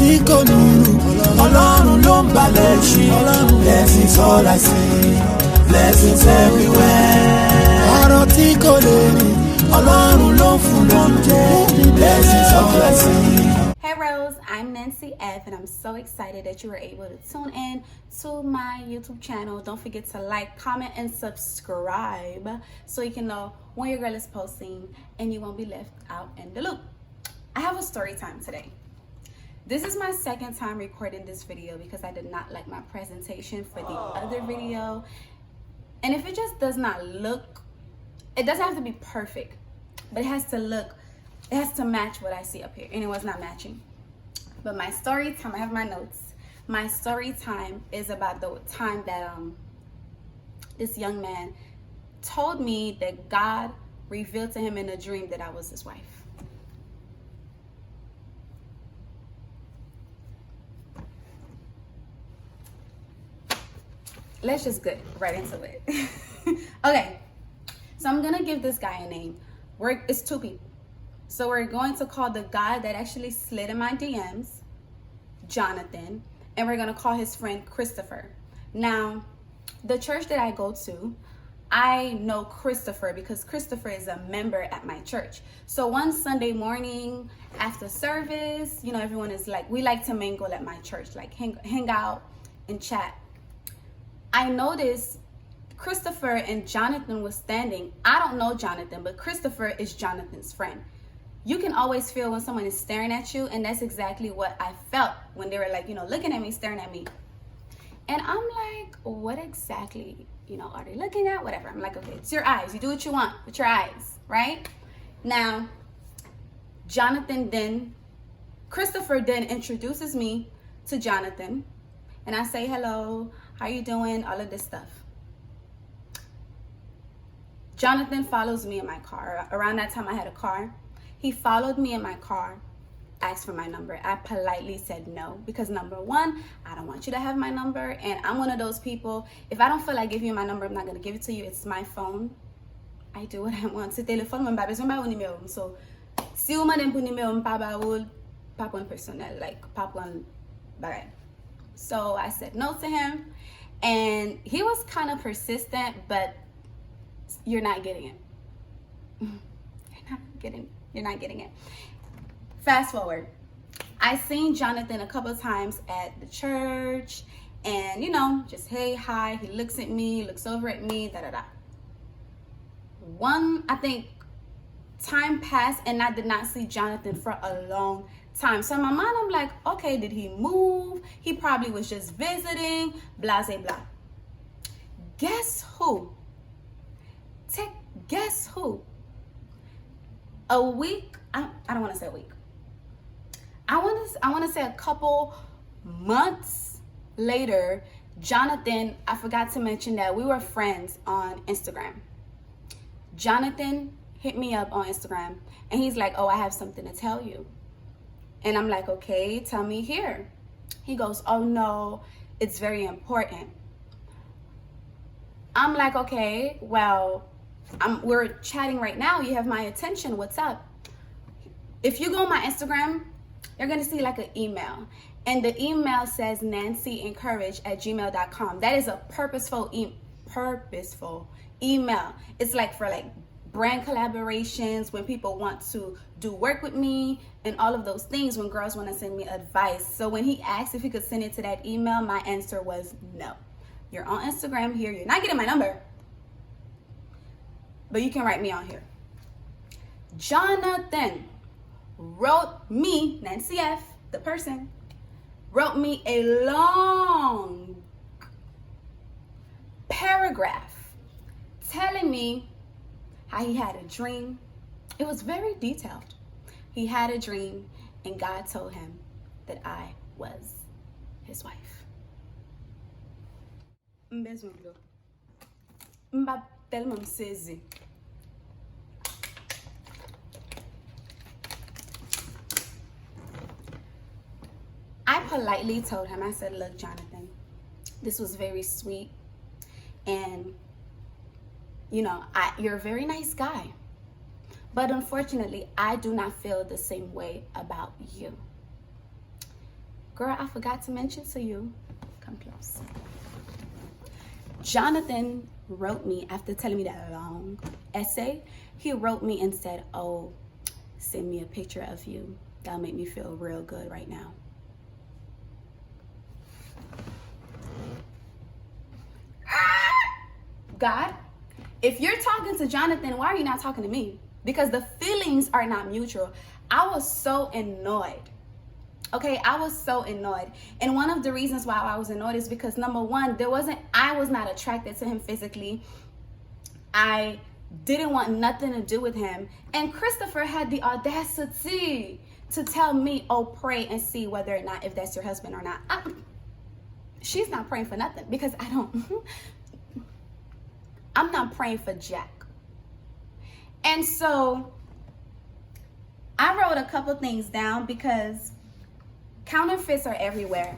tí kò ní rú, Ọlọ́run ló ń balẹ̀ ṣí. Blessings all I see, blessings everywhere. Ọ̀rọ̀ tí kò lè rí, Ọlọ́run ló ń fún lóúnjẹ. Blessings all I see. Hey Rose, I'm Nancy F and I'm so excited that you were able to tune in to my YouTube channel. Don't forget to like, comment, and subscribe so you can know when your girl is posting and you won't be left out in the loop. I have a story time today. This is my second time recording this video because I did not like my presentation for the other video. And if it just does not look, it doesn't have to be perfect, but it has to look, it has to match what I see up here, and it was not matching. But my story time, I have my notes. My story time is about the time that this young man told me that God revealed to him in a dream that I was his wife. Let's just get right into it. Okay, so I'm gonna give this guy a name. It's two people. So we're going to call the guy that actually slid in my DMs, Jonathan, and we're gonna call his friend Christopher. Now, the church that I go to, I know Christopher because Christopher is a member at my church. So one Sunday morning after service, you know, everyone is like, we like to mingle at my church, like hang out and chat. I noticed Christopher and Jonathan was standing. I don't know Jonathan, but Christopher is Jonathan's friend. You can always feel when someone is staring at you, and that's exactly what I felt when they were like, you know, looking at me, staring at me. And I'm like, what exactly, you know, are they looking at? Whatever. I'm like, okay, it's your eyes. You do what you want with your eyes, right? Now, Christopher then introduces me to Jonathan, and I say, hello, how you doing? All of this stuff. Jonathan follows me in my car. Around that time I had a car. He followed me in my car, asked for my number. I politely said no because number one, I don't want you to have my number, and I'm one of those people, if I don't feel like giving you my number, I'm not gonna give it to you. It's my phone. I do what I want. Se téléphone mwen ba bezwen ba ou numéro. So, si ou mwen pou numéro mpa ba ou, pa pou personnel, like pa pou bagay. So I said no to him, and he was kind of persistent, but you're not getting it. You're not getting it. Fast forward. I seen Jonathan a couple of times at the church, and you know, just hey, hi. He looks at me, looks over at me, I think time passed and I did not see Jonathan for a long time. So in my mind, I'm like, okay, did he move? He probably was just visiting, blah, blah, blah. Guess who? Guess who? A week, I don't want to say a week. I want to say a couple months later, Jonathan, I forgot to mention that we were friends on Instagram. Jonathan hit me up on Instagram and he's like, oh, I have something to tell you. And I'm like, okay, tell me here. He goes, oh no, it's very important. I'm like, okay, well, we're chatting right now. You have my attention. What's up? If you go on my Instagram, you're going to see like an email. And the email says nancyencourage@gmail.com. That is a purposeful email. It's like for like brand collaborations, when people want to do work with me and all of those things, when girls want to send me advice. So when he asked if he could send it to that email, my answer was no. You're on Instagram here. You're not getting my number, but you can write me on here. Jonathan wrote me, Nancy F, the person, wrote me a long paragraph telling me how he had a dream. It was very detailed. He had a dream and God told him that I was his wife. I politely told him, I said, look, Jonathan, this was very sweet. And, you know, you're a very nice guy. But unfortunately, I do not feel the same way about you. Girl, I forgot to mention to you. Come close. Jonathan wrote me after telling me that long essay. He wrote me and said, oh, send me a picture of you. That'll make me feel real good right now. God, if you're talking to Jonathan, why are you not talking to me? Because the feelings are not mutual. I was so annoyed. Okay, I was so annoyed. And one of the reasons why I was annoyed is because number one, I was not attracted to him physically. I didn't want nothing to do with him. And Christopher had the audacity to tell me, oh, pray and see whether or not if that's your husband or not. She's not praying for nothing because I'm not praying for Jack. And so I wrote a couple things down because counterfeits are everywhere.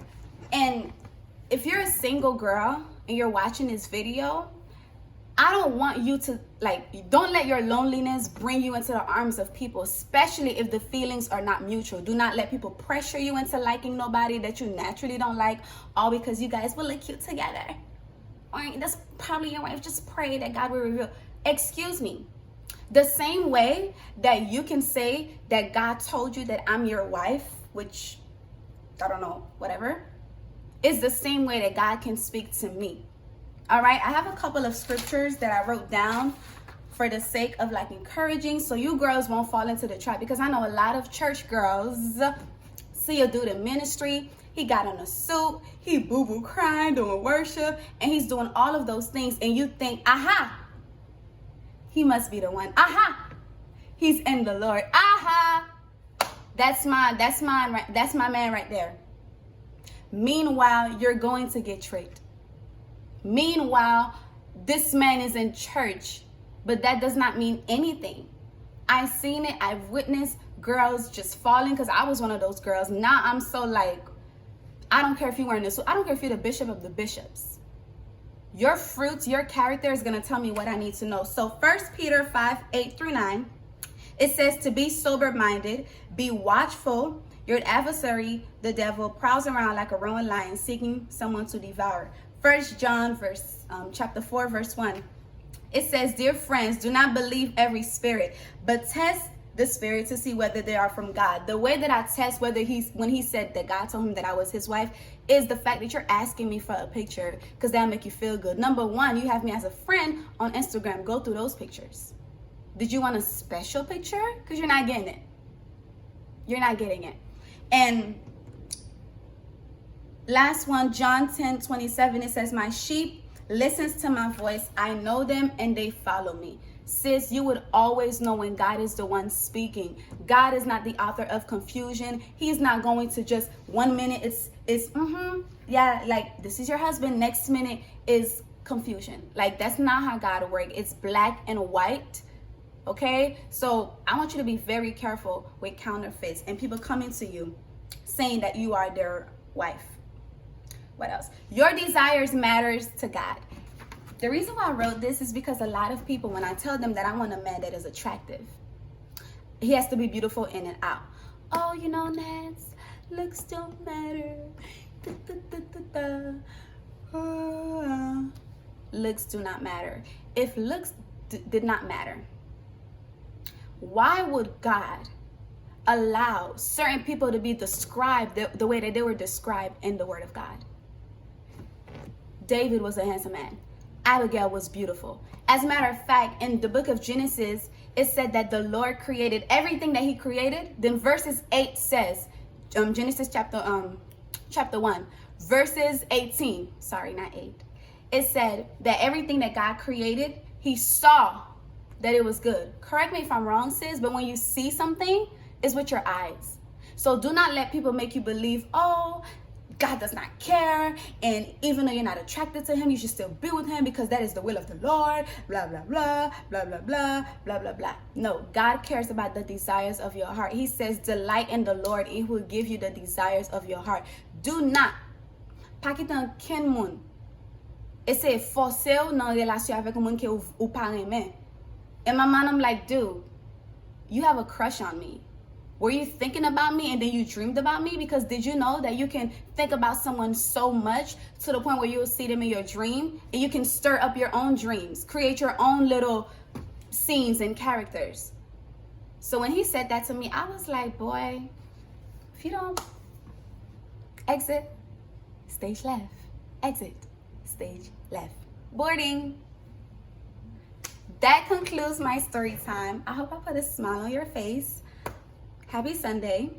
And if you're a single girl and you're watching this video, I don't want you to, don't let your loneliness bring you into the arms of people, especially if the feelings are not mutual. Do not let people pressure you into liking nobody that you naturally don't like, all because you guys will look cute together. Or that's probably your wife. Just pray that God will reveal. Excuse me. The same way that you can say that God told you that I'm your wife, which, I don't know, whatever, is the same way that God can speak to me. All right, I have a couple of scriptures that I wrote down for the sake of encouraging so you girls won't fall into the trap, because I know a lot of church girls see a dude in ministry, he got on a suit, he boo-boo crying, doing worship, and he's doing all of those things, and you think, aha, he must be the one. Aha, he's in the Lord. Aha, that's my man right there. Meanwhile, you're going to get tricked. Meanwhile, this man is in church, but that does not mean anything. I've seen it. I've witnessed girls just falling, because I was one of those girls. Now I'm so I don't care if you're wearing a suit. I don't care if you're the bishop of the bishops. Your fruits, your character is going to tell me what I need to know. So 1 Peter 5:8-9, it says to be sober-minded, be watchful. Your adversary, the devil, prowls around like a roaring lion seeking someone to devour. 1 John chapter 4, verse 1. It says, dear friends, do not believe every spirit, but test the spirit to see whether they are from God. The way that I test whether when he said that God told him that I was his wife is the fact that you're asking me for a picture, because that'll make you feel good. Number one, you have me as a friend on Instagram. Go through those pictures. Did you want a special picture? Because you're not getting it. You're not getting it. And last one, John 10:27, it says, my sheep listens to my voice. I know them and they follow me. Sis, you would always know when God is the one speaking. God is not the author of confusion. He's not going to just 1 minute it's this is your husband. Next minute is confusion. That's not how God works. It's black and white. Okay? So I want you to be very careful with counterfeits and people coming to you saying that you are their wife. What else? Your desires matters to God. The reason why I wrote this is because a lot of people, when I tell them that I want a man that is attractive, he has to be beautiful in and out. Oh, Nance, looks don't matter. Looks do not matter. If looks did not matter, why would God allow certain people to be described the way that they were described in the Word of God? David was a handsome man. Abigail was beautiful. As a matter of fact, in the book of Genesis, it said that the Lord created everything that he created. Then verses 8 says, Genesis chapter 1, verses 18, sorry, not 8. It said that everything that God created, he saw that it was good. Correct me if I'm wrong, sis, but when you see something, it's with your eyes. So do not let people make you believe, oh, God does not care, and even though you're not attracted to him, you should still be with him because that is the will of the Lord, blah, blah, blah, blah, blah, blah, blah, blah, blah. No, God cares about the desires of your heart. He says, delight in the Lord, and he will give you the desires of your heart. Do not. Pakitan ken moun. Ese force ou nan relasyon avek moun ke ou pa reme. And my man, I'm like, dude, you have a crush on me. Were you thinking about me and then you dreamed about me? Because did you know that you can think about someone so much to the point where you will see them in your dream, and you can stir up your own dreams, create your own little scenes and characters. So when he said that to me, I was like, boy, if you don't exit, stage left. Exit, stage left. Boarding. That concludes my story time. I hope I put a smile on your face. Happy Sunday.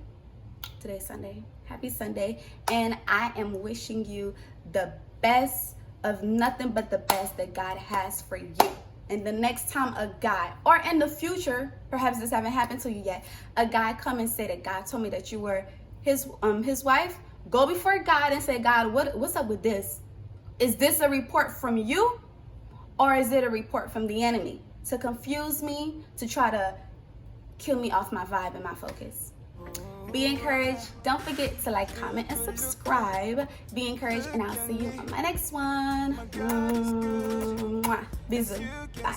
Today's Sunday. Happy Sunday. And I am wishing you the best of nothing but the best that God has for you. And the next time a guy, or in the future, perhaps this haven't happened to you yet, a guy come and say that God told me that you were his wife, go before God and say, God, what's up with this? Is this a report from you, or is it a report from the enemy to confuse me, to try to kill me off my vibe and my focus? Be encouraged. Don't forget to like, comment, and subscribe. Be encouraged, and I'll see you on my next one. Bizou. Bye.